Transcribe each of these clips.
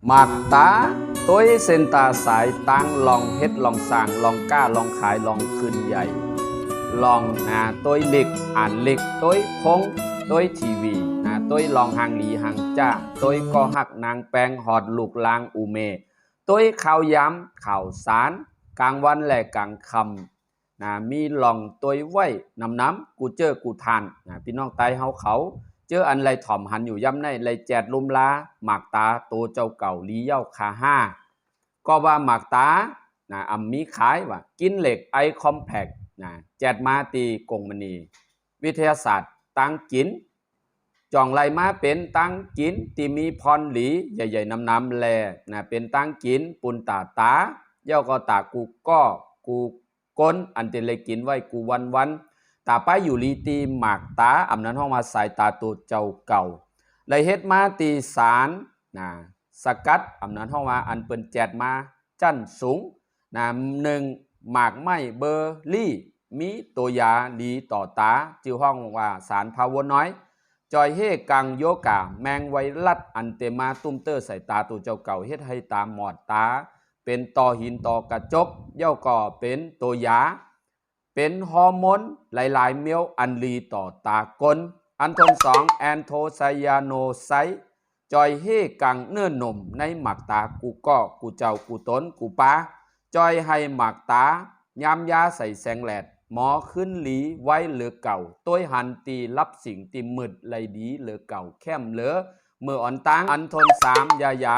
หมากตาต้วยเซนตาสายตั้งลองเฮ็ดลองสร้างลองกล้าลองขายลองคืนใหญ่ลองต้วยเล็กอ่านเล็กต้วยพงต้วยทีวีต้วยลองหางหลีหางจ้าต้วยก็หักนางแปงหอดลูกลางอูเมต้วยข่าวย้ำข่าวสารกลางวันและกลางคำมีลองต้วยไว้น้ำกูเจอกูทานพี่น้องไตเฮาเขาเจออันไรถ่อมหันอยู่ย่ำในไรแจดลุมลาหมากตาโตเจ้าเก่าลีเย้าคาห้าก็ว่าหมากตาอำมีขายว่ากินเหล็กไอคอมแพกแจดมาตีกงมณีวิทยาศาสตร์ตั้งกินจ่องไรมาเป็นตั้งกินที่มีพรหลีใหญ่ๆน้ำแลเป็นตั้งกินปุนตาตาเย้าก็ตากูก็กูก้นอันเตเลยกินไว้กูวันตาป้ายอยู่ลีตีหมากตาอำนั้นห้องมาสายตาตัวเจ้าเก่าเลยเฮ็ดมาตีสารสกัดอำนั้นห้องมาอันเปิ้นแจดมาจั่นสูงหนึ่งหมากไม้เบอร์รี่มีตัวยาดีต่อตาจื่อห้องว่าสารพาวน้อยจอยเฮกังโยกาแมงไวรัสอันเตมาตุ้มเตอร์ใส่ตาตัวเจ้าเก่าเฮ็ดให้ตาหมอดตาเป็นต่อหินต่อกระจกเย่าก่อเป็นตัวยาเป็นฮอร์โมนหลายๆเมียวอันลีต่อตากลอันทน2แอนโทไซยาโนไซจอยเฮกังเนื้อนมในหมักตากูก็กูเจ้ากูตนกูป้าจอยให้หมักตายามยาใส่แสงแหลดหมอขึ้นหลีไว้เหลือเก่าต้วยหันตีรับสิ่งตีมืดไหลดีเหลือเก่าแค้มเหลือเมื่ออ่อนตังอันทน3ยา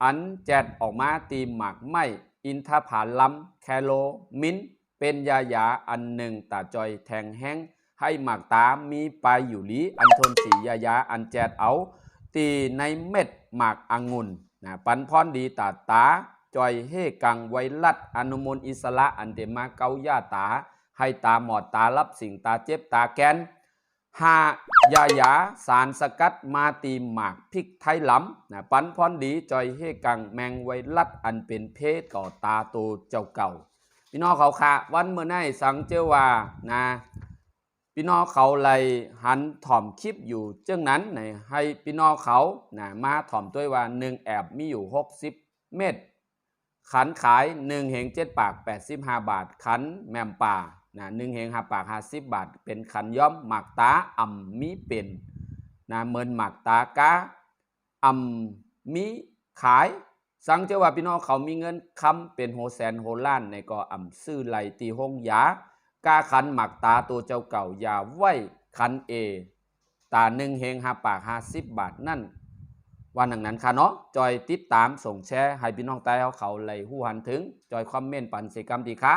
อันแจดออกมาตีหมากไม้อินทผลัมแคโลมินเป็นยาอันหนึ่งตาจอยแทงแห้งให้หมากตามีปลายอยู่ลีอันทน4ยาอันแจดเอาตีในเม็ดหมากองุ่นปันพรดีตาจอยเฮกังไวรัสอนุมูลอิสระอันเดมาเกาย่าตาให้ตาหมอดตารับสิ่งตาเจ็บตาแกน5ยาสารสกัดมาตีหมากพริกไทยล้ำปันพรดีจอยเฮกังแมงไวรัสอันเป็นเพศก่อตาโตเจ้าเก่าพี่น้องเขาค่ะวันเมื่อไงสังเจอว่าพี่น้องเขาเลยหันถ่อมคลิปอยู่เจ้านั้นให้พี่น้องเขามาถ่อมด้วยว่า1แอบมีอยู่60เม็ดขันขาย1เหง7ปาก85บาทขันแมมป่า1เหง5ปาก50บาทเป็นขันย้อมหมากตาอ่ำมีเป็นเมินหมากตากาอ่ำมีขายสังเจอว่าพี่น้องเขามีเงินคำเป็นโหแสนโหล้านในก็อ่ำซื้อไหลตีห้องยากาขันหมักตาตัวเจ้าเก่าอย่าไว้ขันเอตา1เหง5ปาก50บาทนั่นวันนั้นค่ะเนาะจอยติดตามส่งแชร์ให้พี่น้องใต้เขาเลยหู้หันถึงจอยคอมเมนต์ปันสิกรรมดีค่ะ